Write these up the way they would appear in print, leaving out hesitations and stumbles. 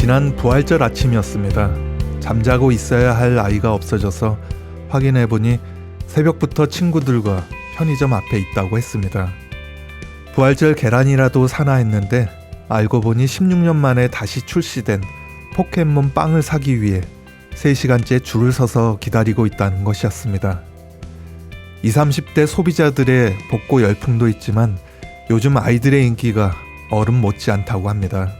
지난 부활절 아침이었습니다. 잠자고 있어야 할 아이가 없어져서 확인해보니 새벽부터 친구들과 편의점 앞에 있다고 했습니다. 부활절 계란이라도 사나 했는데 알고 보니 16년 만에 다시 출시된 포켓몬 빵을 사기 위해 3시간째 줄을 서서 기다리고 있다는 것이었습니다. 20, 30대 소비자들의 복고 열풍도 있지만 요즘 아이들의 인기가 어른 못지않다고 합니다.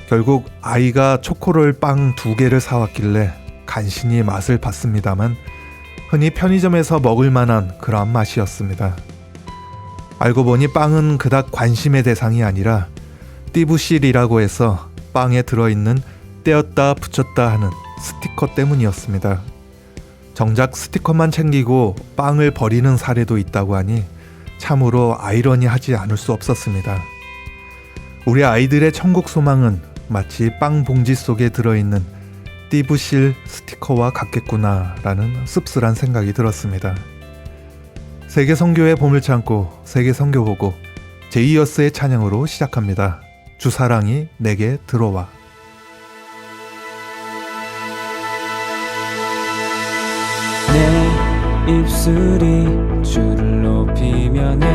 결국 아이가 초코롤 빵 2개를 사왔길래 간신히 맛을 봤습니다만 흔히 편의점에서 먹을 만한 그러한 맛이었습니다. 알고 보니 빵은 그닥 관심의 대상이 아니라 띠부실이라고 해서 빵에 들어있는 떼었다 붙였다 하는 스티커 때문이었습니다. 정작 스티커만 챙기고 빵을 버리는 사례도 있다고 하니 참으로 아이러니하지 않을 수 없었습니다. 우리 아이들의 천국 소망은 마치 빵 봉지 속에 들어있는 띠부실 스티커와 같겠구나라는 씁쓸한 생각이 들었습니다. 세계 선교의 봄을 참고 세계 선교 보고 제이어스의 찬양으로 시작합니다. 주 사랑이 내게 들어와. 내 입술이 주를 높이며 내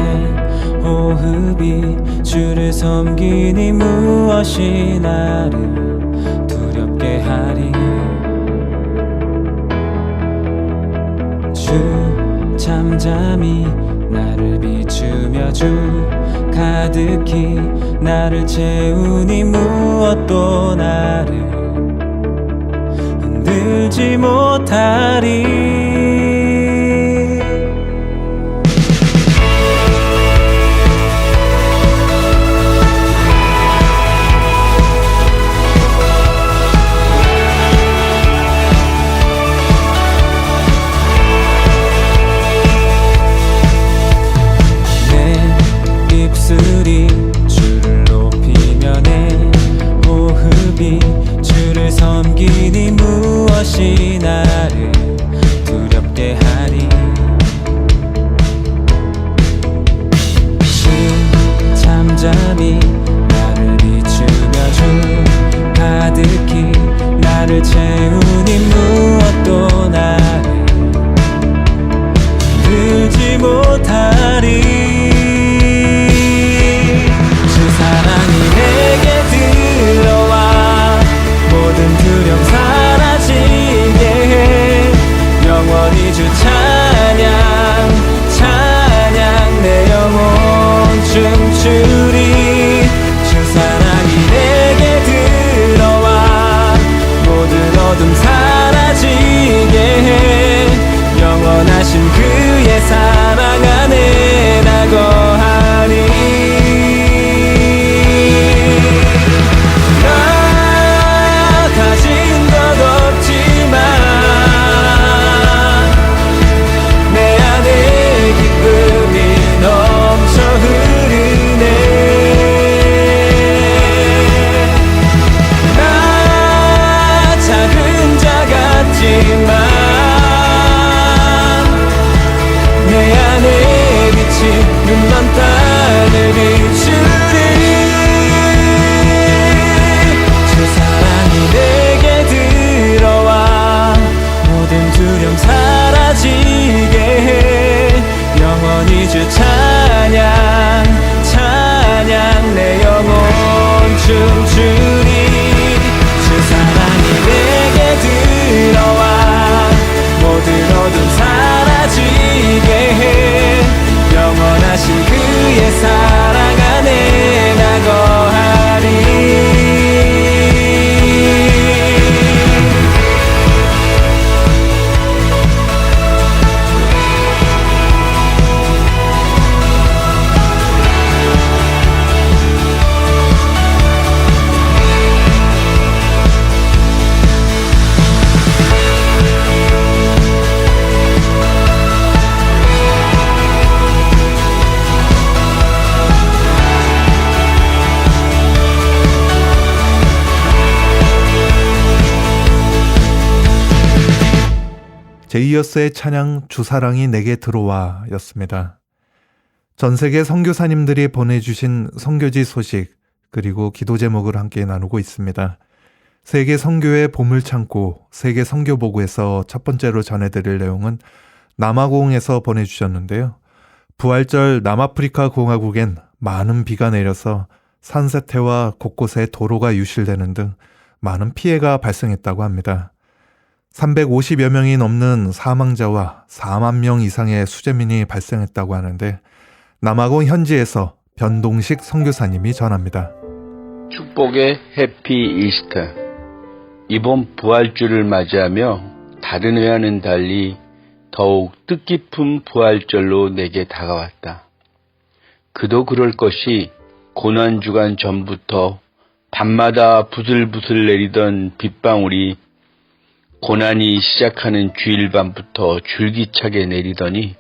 호흡이 주를 섬기니 무엇이 나를 두렵게 하리. 주 잠잠히 나를 비추며 주 가득히 나를 채우니 무엇도 나를 흔들지 못하리. 주를 높이며 내 호흡이 주를 섬기니 무엇이 나를 두렵게 하리. 주 잠잠히 나를 비추며 주 가득히 나를 채우니 무엇도 나를 들지 못하리. 사랑이 내게 들어와 모든 두려움 사라지게 해. 영원히 주 찬양 찬양 내 영혼 춤추리. 주 사랑이 내게 들어와 모든 어둠 사라지게 해. 영원하신 그의 사랑 안에 나 거하리. 내 안에 빛이 눈먼 땅을 비추리. 주 사랑이 내게 들어와 모든 두려움 사라지게 해. 영원히 주 찬양 찬양 내 영혼 춤추리. 주 사랑이 내게 들어와 모든 어둠 사라지게 해. 영원하신 그의 사랑 안에 나 거하리. 제이어스의 찬양 주 사랑이 내게 들어와 였습니다. 전세계 선교사님들이 보내주신 선교지 소식 그리고 기도 제목을 함께 나누고 있습니다. 세계 선교의 보물창고 세계 선교보고에서 첫 번째로 전해드릴 내용은 남아공에서 보내주셨는데요. 부활절 남아프리카 공화국엔 많은 비가 내려서 산세태와 곳곳에 도로가 유실되는 등 많은 피해가 발생했다고 합니다. 350여 명이 넘는 사망자와 4만 명 이상의 수재민이 발생했다고 하는데 남아공 현지에서 변동식 선교사님이 전합니다. 축복의 해피 이스터. 이번 부활주를 맞이하며 다른 해와는 달리 더욱 뜻깊은 부활절로 내게 다가왔다. 그도 그럴 것이 고난주간 전부터 밤마다 부슬부슬 내리던 빗방울이 고난이 시작하는 주일 밤부터 줄기차게 내리더니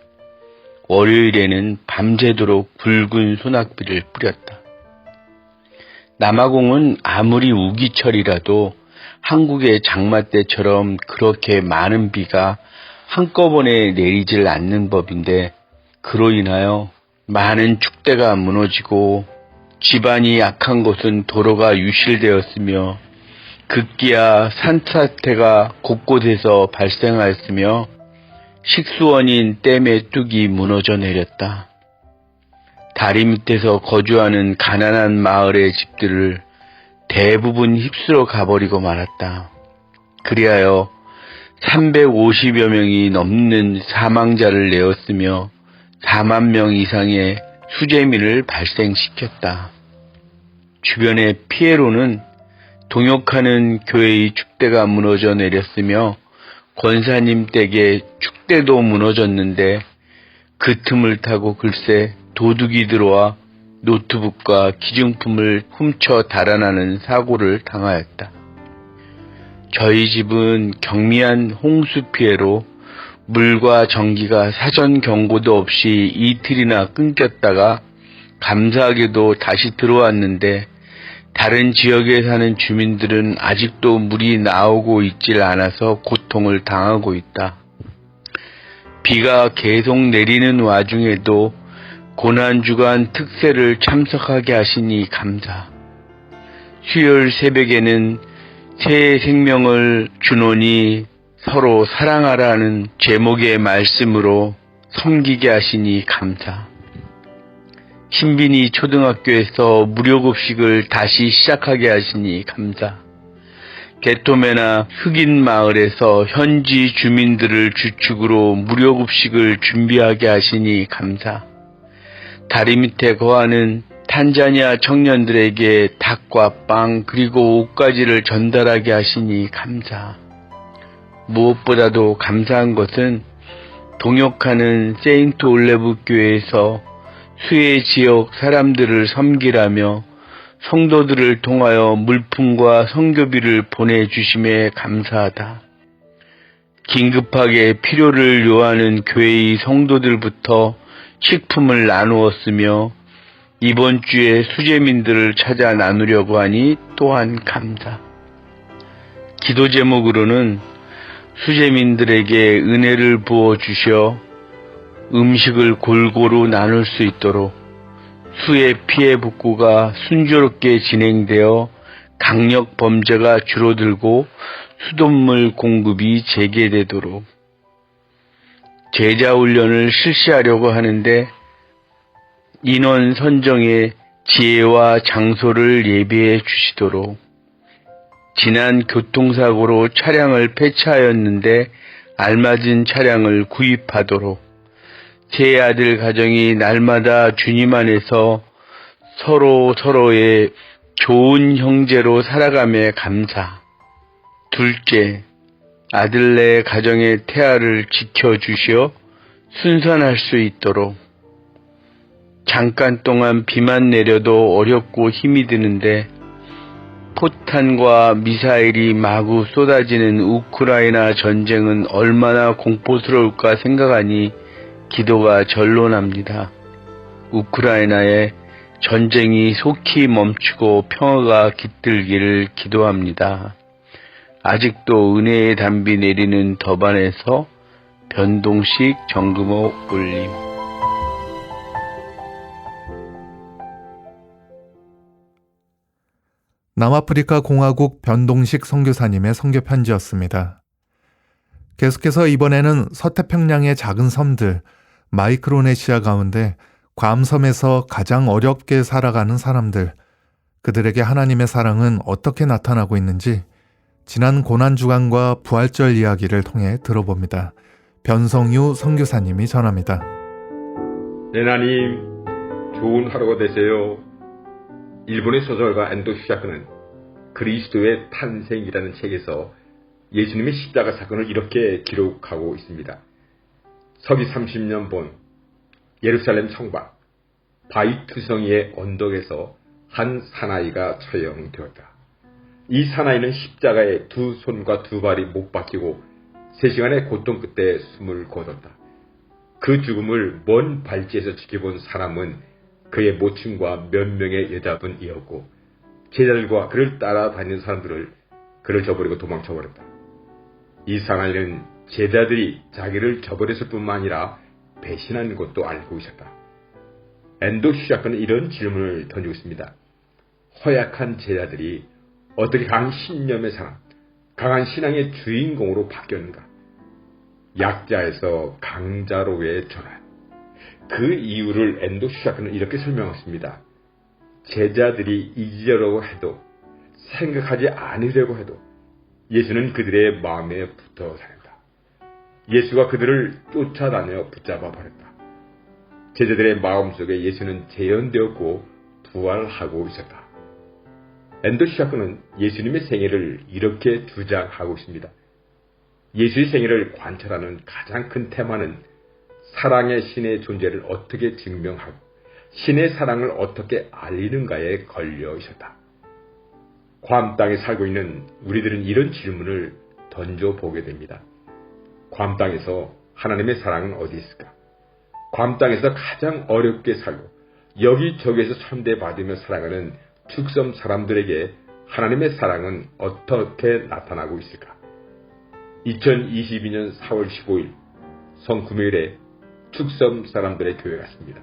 월요일에는 밤새도록 붉은 소낙비를 뿌렸다. 남아공은 아무리 우기철이라도 한국의 장마 때처럼 그렇게 많은 비가 한꺼번에 내리질 않는 법인데 그로 인하여 많은 축대가 무너지고 지반이 약한 곳은 도로가 유실되었으며 급기야 산사태가 곳곳에서 발생하였으며 식수원인 댐의 뚝이 무너져 내렸다. 다리 밑에서 거주하는 가난한 마을의 집들을 대부분 휩쓸어 가버리고 말았다. 그리하여 350여 명이 넘는 사망자를 내었으며 4만 명 이상의 수재민을 발생시켰다. 주변의 피해로는 동역하는 교회의 축대가 무너져 내렸으며 권사님 댁의 축대도 무너졌는데 그 틈을 타고 글쎄 도둑이 들어와 노트북과 기증품을 훔쳐 달아나는 사고를 당하였다. 저희 집은 경미한 홍수 피해로 물과 전기가 사전 경고도 없이 이틀이나 끊겼다가 감사하게도 다시 들어왔는데 다른 지역에 사는 주민들은 아직도 물이 나오고 있질 않아서 고통을 당하고 있다. 비가 계속 내리는 와중에도 고난주간 특세를 참석하게 하시니 감사. 수요일 새벽에는 새 생명을 주노니 서로 사랑하라는 제목의 말씀으로 섬기게 하시니 감사. 신빈이 초등학교에서 무료급식을 다시 시작하게 하시니 감사. 게토메나 흑인 마을에서 현지 주민들을 주축으로 무료급식을 준비하게 하시니 감사. 다리 밑에 거하는 탄자니아 청년들에게 닭과 빵 그리고 옷가지를 전달하게 하시니 감사. 무엇보다도 감사한 것은 동역하는 세인트 올레브 교회에서 수해 지역 사람들을 섬기라며 성도들을 통하여 물품과 선교비를 보내주심에 감사하다. 긴급하게 필요를 요하는 교회의 성도들부터 식품을 나누었으며 이번 주에 수재민들을 찾아 나누려고 하니 또한 감사. 기도 제목으로는 수재민들에게 은혜를 부어주셔 음식을 골고루 나눌 수 있도록 수해 피해 복구가 순조롭게 진행되어 강력 범죄가 줄어들고 수돗물 공급이 재개되도록 제자 훈련을 실시하려고 하는데 인원 선정에 지혜와 장소를 예비해 주시도록 지난 교통사고로 차량을 폐차하였는데 알맞은 차량을 구입하도록 세 아들 가정이 날마다 주님 안에서 서로의 좋은 형제로 살아가며 감사. 둘째, 아들네 가정의 태아를 지켜주시어 순산할 수 있도록 잠깐 동안 비만 내려도 어렵고 힘이 드는데 포탄과 미사일이 마구 쏟아지는 우크라이나 전쟁은 얼마나 공포스러울까 생각하니 기도가 절로 납니다. 우크라이나의 전쟁이 속히 멈추고 평화가 깃들기를 기도합니다. 아직도 은혜의 담비 내리는 더반에서 변동식 정금호 올림. 남아프리카 공화국 변동식 선교사님의 선교 편지였습니다. 계속해서 이번에는 서태평양의 작은 섬들 마이크로네시아 가운데 괌섬에서 가장 어렵게 살아가는 사람들, 그들에게 하나님의 사랑은 어떻게 나타나고 있는지 지난 고난주간과 부활절 이야기를 통해 들어봅니다. 변성유 선교사님이 전합니다. 하나님, 좋은 하루가 되세요. 일본의 소설가 엔도 슈야크는 그리스도의 탄생이라는 책에서 예수님의 십자가 사건을 이렇게 기록하고 있습니다. 서기 30년 본 예루살렘 성곽 바위 투성이의 언덕에서 한 사나이가 처형되었다. 이 사나이는 십자가에 두 손과 두 발이 못 박히고 3시간의 고통 끝에 숨을 거뒀다. 그 죽음을 먼 발치에서 지켜본 사람은 그의 모친과 몇 명의 여자분이었고 제자들과 그를 따라다니는 사람들을 그를 저버리고 도망쳐버렸다. 이 사나이는 제자들이 자기를 저버렸을 뿐만 아니라 배신한 것도 알고 있었다. 엔도 슈야크는 이런 질문을 던지고 있습니다. 허약한 제자들이 어떻게 강한 신념의 사람, 강한 신앙의 주인공으로 바뀌었는가? 약자에서 강자로의 전환. 그 이유를 엔도 슈야크는 이렇게 설명했습니다. 제자들이 잊으려고 해도, 생각하지 않으려고 해도 예수는 그들의 마음에 붙어 다녔다. 예수가 그들을 쫓아다녀 붙잡아 버렸다. 제자들의 마음속에 예수는 재현되었고 부활하고 있었다. 엔도 슈야크는 예수님의 생애를 이렇게 주장하고 있습니다. 예수의 생애를 관찰하는 가장 큰 테마는 사랑의 신의 존재를 어떻게 증명하고 신의 사랑을 어떻게 알리는가에 걸려 있었다. 괌 땅에 살고 있는 우리들은 이런 질문을 던져보게 됩니다. 괌 땅에서 하나님의 사랑은 어디 있을까? 괌 땅에서 가장 어렵게 살고 여기저기에서 천대받으며 살아가는 축섬 사람들에게 하나님의 사랑은 어떻게 나타나고 있을까? 2022년 4월 15일 성금요일에 축섬 사람들의 교회 갔습니다.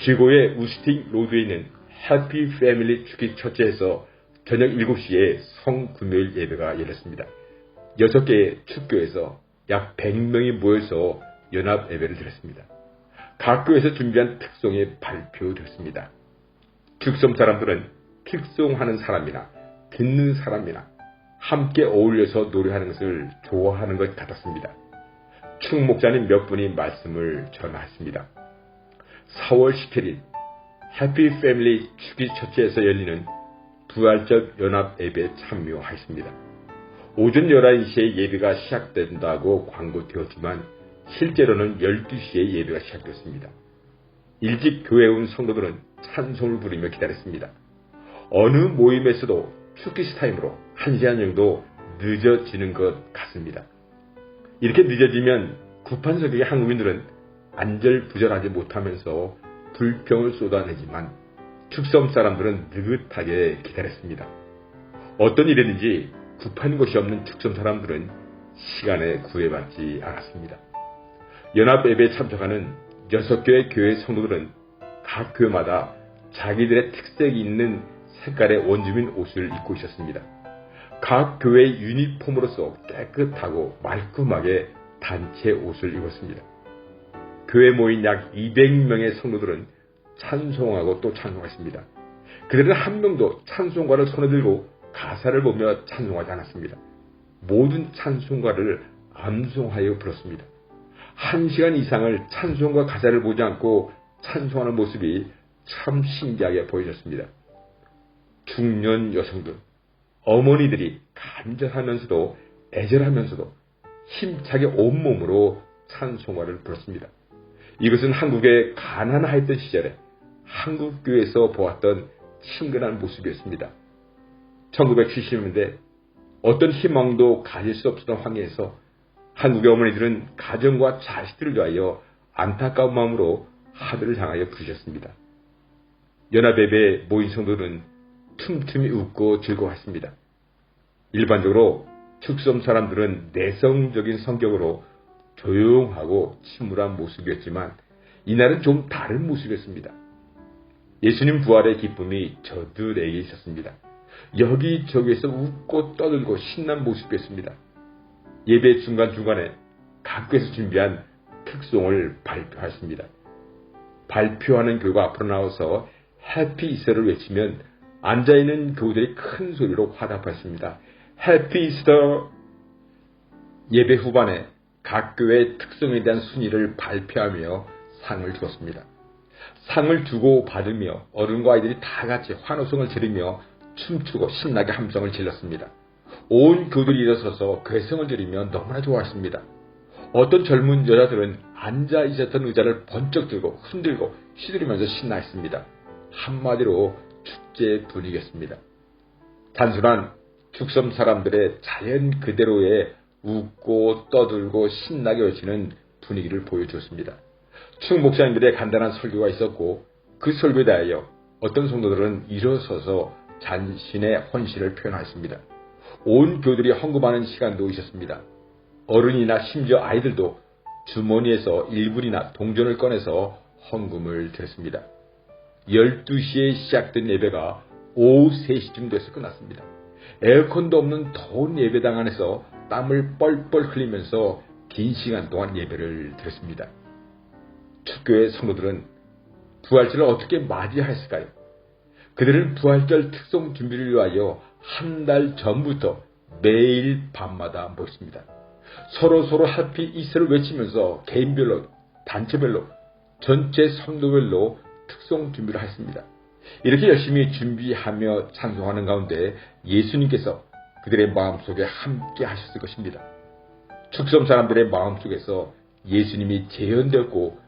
지고의 우스팅 로드에 있는 해피 패밀리 축기 처치에서 저녁 7시에 성금요일 예배가 열렸습니다. 6개의 축교에서 약 100명이 모여서 연합 예배를 드렸습니다. 각 교회에서 준비한 특송이 발표됐습니다. 축섬 사람들은 특송하는 사람이나 듣는 사람이나 함께 어울려서 노래하는 것을 좋아하는 것 같았습니다. 축목자님 몇 분이 말씀을 전하였습니다. 4월 17일 해피 패밀리 축기 처치에서 열리는 부활절 연합 예배에 참여하였습니다. 오전 11시에 예배가 시작된다고 광고되었지만 실제로는 12시에 예배가 시작되었습니다. 일찍 교회에 온 성도들은 찬송을 부르며 기다렸습니다. 어느 모임에서도 축기스 타임으로 1시간 정도 늦어지는 것 같습니다. 이렇게 늦어지면 급한 성격의 한국인들은 안절부절하지 못하면서 불평을 쏟아내지만 축섬 사람들은 느긋하게 기다렸습니다. 어떤 일이든지 급한 것이 없는 축섬 사람들은 시간에 구애받지 않았습니다. 연합 예배에 참석하는 6개의 교회 성도들은 각 교회마다 자기들의 특색이 있는 색깔의 원주민 옷을 입고 있었습니다. 각 교회의 유니폼으로서 깨끗하고 말끔하게 단체 옷을 입었습니다. 교회 모인 약 200명의 성도들은 찬송하고 또 찬송했습니다. 그들은 한 명도 찬송가를 손에 들고 가사를 보며 찬송하지 않았습니다. 모든 찬송가를 암송하여 불렀습니다. 1시간 이상을 찬송가 가사를 보지 않고 찬송하는 모습이 참 신기하게 보여졌습니다. 중년 여성들, 어머니들이 간절하면서도 애절하면서도 힘차게 온몸으로 찬송가를 불렀습니다. 이것은 한국의 가난하였던 시절에 한국교회에서 보았던 친근한 모습이었습니다. 1970년대 어떤 희망도 가질 수 없었던 황해에서 한국의 어머니들은 가정과 자식들을 위하여 안타까운 마음으로 하늘을 향하여 부르셨습니다. 연합예배에 모인 성도는 틈틈이 웃고 즐거워했습니다. 일반적으로 축섬 사람들은 내성적인 성격으로 조용하고 침울한 모습이었지만 이날은 좀 다른 모습이었습니다. 예수님 부활의 기쁨이 저들에게 있었습니다. 여기저기에서 웃고 떠들고 신난 모습이었습니다. 예배 중간중간에 각교에서 준비한 특송을 발표했습니다. 발표하는 교우가 앞으로 나와서 해피 이스터를 외치면 앉아있는 교우들이 큰 소리로 화답했습니다. 해피 이스터! 예배 후반에 각 교회의 특성에 대한 순위를 발표하며 상을 주었습니다. 상을 주고 받으며 어른과 아이들이 다 같이 환호성을 지르며 춤추고 신나게 함성을 질렀습니다. 온 교들이 일어서서 괴성을 지르며 너무나 좋아했습니다. 어떤 젊은 여자들은 앉아 있었던 의자를 번쩍 들고 흔들고 휘두르면서 신나했습니다. 한마디로 축제 분위기였습니다. 단순한 축섬 사람들의 자연 그대로의 웃고 떠들고 신나게 외치는 분위기를 보여주었습니다. 축 목사님들의 간단한 설교가 있었고 그 설교에 대하여 어떤 성도들은 일어서서 자신의 헌신을 표현했습니다. 온 교들이 헌금하는 시간도 있었습니다. 어른이나 심지어 아이들도 주머니에서 1불이나 동전을 꺼내서 헌금을 드렸습니다. 12시에 시작된 예배가 오후 3시쯤 돼서 끝났습니다. 에어컨도 없는 더운 예배당 안에서 땀을 뻘뻘 흘리면서 긴 시간 동안 예배를 드렸습니다. 축교의 성도들은 부활절을 어떻게 맞이했을까요? 그들은 부활절 특송 준비를 위하여 한 달 전부터 매일 밤마다 모였습니다. 서로 해피 이스터를 외치면서 개인별로, 단체별로, 전체 성도별로 특송 준비를 했습니다. 이렇게 열심히 준비하며 찬송하는 가운데 예수님께서 그들의 마음속에 함께 하셨을 것입니다. 축섬 사람들의 마음속에서 예수님이 재현되었고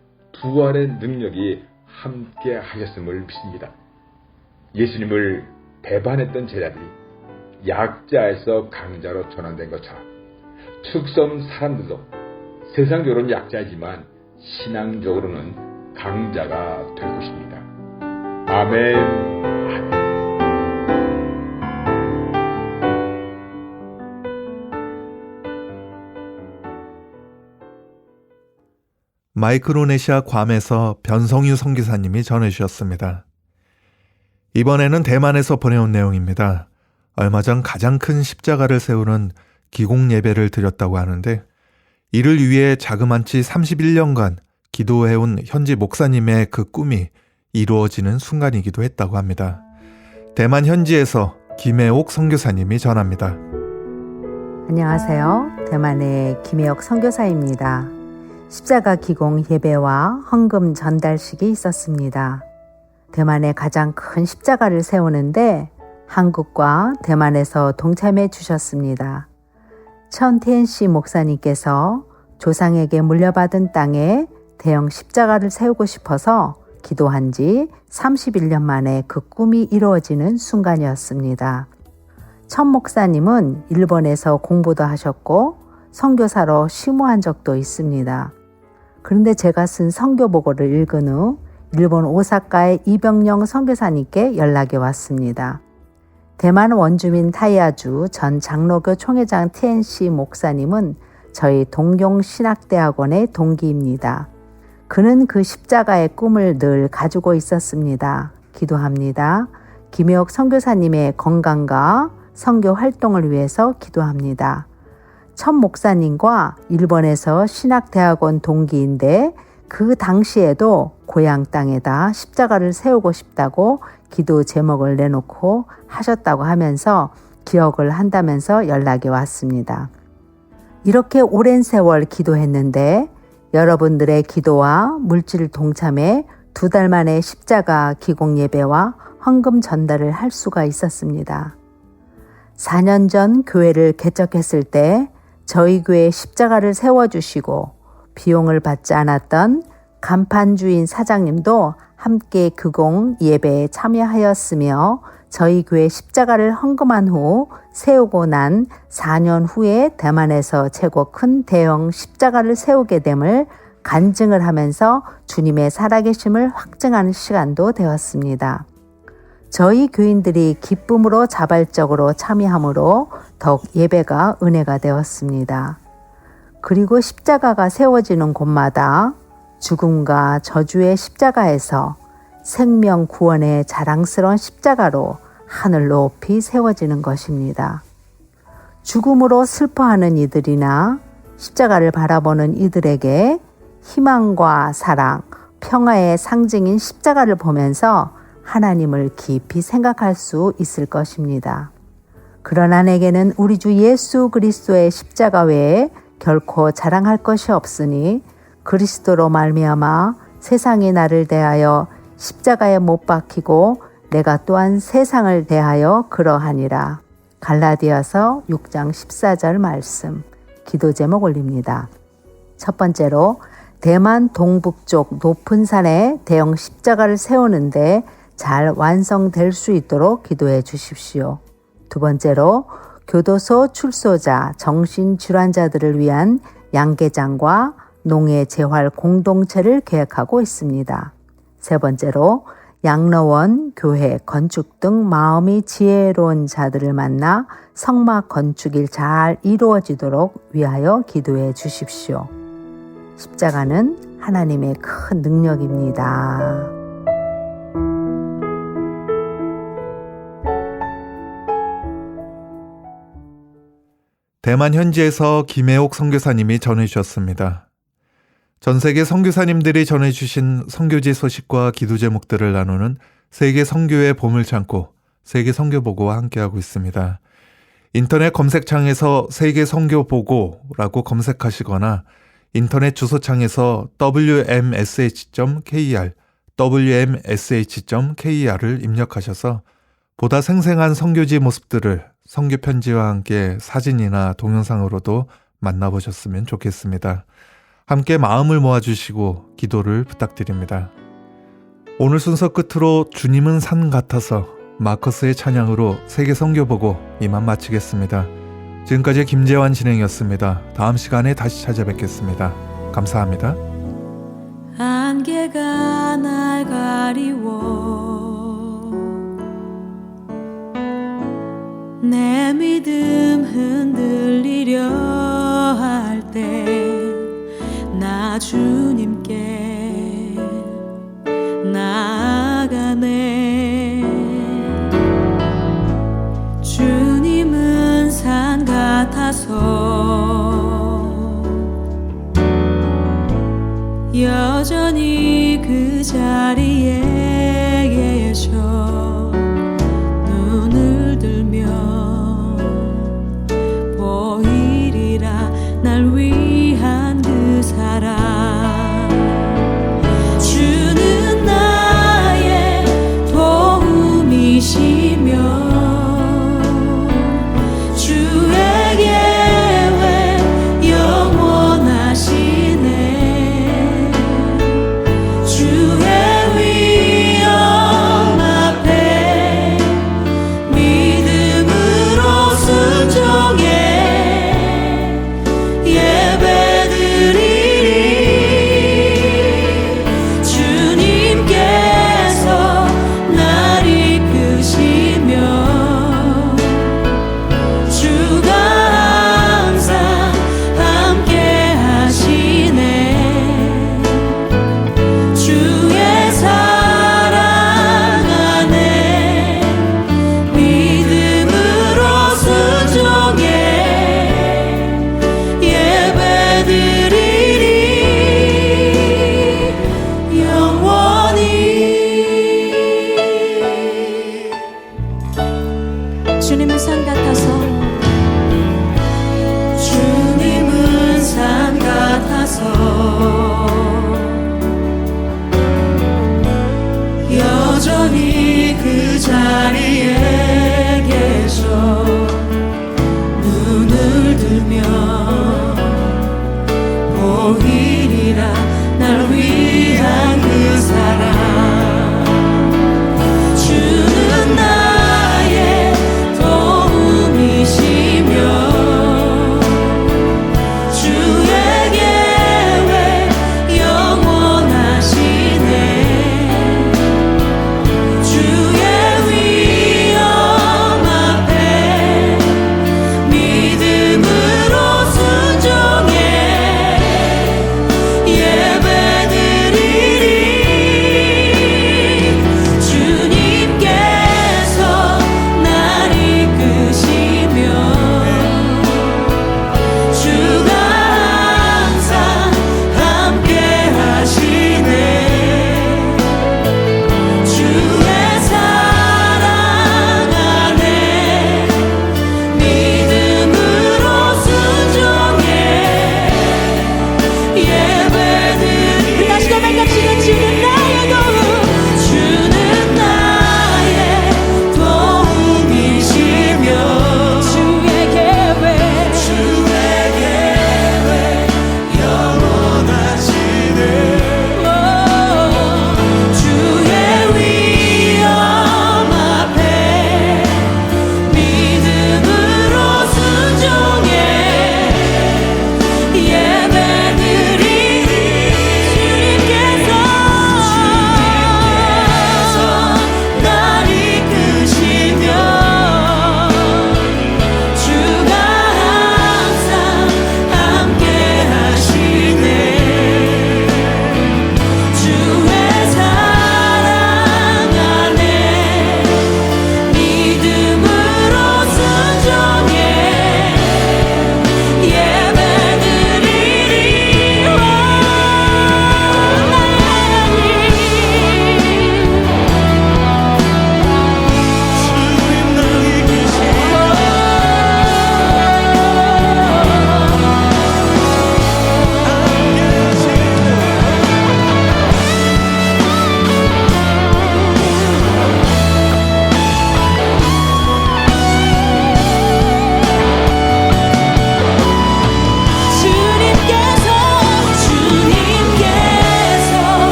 부활의 능력이 함께 하셨음을 믿습니다. 예수님을 배반했던 제자들이 약자에서 강자로 전환된 것처럼 축섬 사람들도 세상적으로는 약자이지만 신앙적으로는 강자가 될 것입니다. 아멘. 아멘. 마이크로네시아 괌에서 변성유 선교사님이 전해주셨습니다. 이번에는 대만에서 보내온 내용입니다. 얼마 전 가장 큰 십자가를 세우는 기공 예배를 드렸다고 하는데 이를 위해 자그만치 31년간 기도해온 현지 목사님의 그 꿈이 이루어지는 순간이기도 했다고 합니다. 대만 현지에서 김혜옥 선교사님이 전합니다. 안녕하세요. 대만의 김혜옥 선교사입니다. 십자가 기공 예배와 헌금 전달식이 있었습니다. 대만에 가장 큰 십자가를 세우는데 한국과 대만에서 동참해 주셨습니다. 천티엔씨 목사님께서 조상에게 물려받은 땅에 대형 십자가를 세우고 싶어서 기도한 지 31년 만에 그 꿈이 이루어지는 순간이었습니다. 천 목사님은 일본에서 공부도 하셨고 선교사로 심호한 적도 있습니다. 그런데 제가 쓴 선교보고를 읽은 후 일본 오사카의 이병영 선교사님께 연락이 왔습니다. 대만 원주민 타이아주 전 장로교 총회장 TNC 목사님은 저희 동경신학대학원의 동기입니다. 그는 그 십자가의 꿈을 늘 가지고 있었습니다. 기도합니다. 김혜옥 선교사님의 건강과 선교 활동을 위해서 기도합니다. 천 목사님과 일본에서 신학대학원 동기인데 그 당시에도 고향 땅에다 십자가를 세우고 싶다고 기도 제목을 내놓고 하셨다고 하면서 기억을 한다면서 연락이 왔습니다. 이렇게 오랜 세월 기도했는데 여러분들의 기도와 물질 동참에 2달 만에 십자가 기공 예배와 헌금 전달을 할 수가 있었습니다. 4년 전 교회를 개척했을 때 저희 교회에 십자가를 세워주시고 비용을 받지 않았던 간판 주인 사장님도 함께 기공 예배에 참여하였으며 저희 교회 십자가를 헌금한 후 세우고 난 4년 후에 대만에서 최고 큰 대형 십자가를 세우게 됨을 간증을 하면서 주님의 살아계심을 확증하는 시간도 되었습니다. 저희 교인들이 기쁨으로 자발적으로 참여함으로 더욱 예배가 은혜가 되었습니다. 그리고 십자가가 세워지는 곳마다 죽음과 저주의 십자가에서 생명 구원의 자랑스러운 십자가로 하늘 높이 세워지는 것입니다. 죽음으로 슬퍼하는 이들이나 십자가를 바라보는 이들에게 희망과 사랑, 평화의 상징인 십자가를 보면서 하나님을 깊이 생각할 수 있을 것입니다. 그러나 내게는 우리 주 예수 그리스도의 십자가 외에 결코 자랑할 것이 없으니 그리스도로 말미암아 세상이 나를 대하여 십자가에 못 박히고 내가 또한 세상을 대하여 그러하니라. 갈라디아서 6장 14절 말씀, 기도 제목 올립니다. 첫 번째로 대만 동북쪽 높은 산에 대형 십자가를 세우는데 잘 완성될 수 있도록 기도해 주십시오. 두 번째로 교도소 출소자, 정신질환자들을 위한 양계장과 농해 재활 공동체를 계획하고 있습니다. 세 번째로 양로원, 교회, 건축 등 마음이 지혜로운 자들을 만나 성막 건축이 잘 이루어지도록 위하여 기도해 주십시오. 십자가는 하나님의 큰 능력입니다. 대만 현지에서 김혜옥 선교사님이 전해주셨습니다. 전 세계 선교사님들이 전해주신 선교지 소식과 기도 제목들을 나누는 세계 선교의 보물창고, 세계 선교보고와 함께하고 있습니다. 인터넷 검색창에서 세계 선교보고라고 검색하시거나 인터넷 주소창에서 wmsh.kr 입력하셔서 보다 생생한 선교지 모습들을 선교 편지와 함께 사진이나 동영상으로도 만나보셨으면 좋겠습니다. 함께 마음을 모아주시고 기도를 부탁드립니다. 오늘 순서 끝으로 주님은 산 같아서 마커스의 찬양으로 세계 선교보고 이만 마치겠습니다. 지금까지 김재환 진행이었습니다. 다음 시간에 다시 찾아뵙겠습니다. 감사합니다. 안개가 날 가리워 내 믿음 흔들리려 할 때 나 주님께 나아가네. 주님은 산 같아서 여전히 그 자리에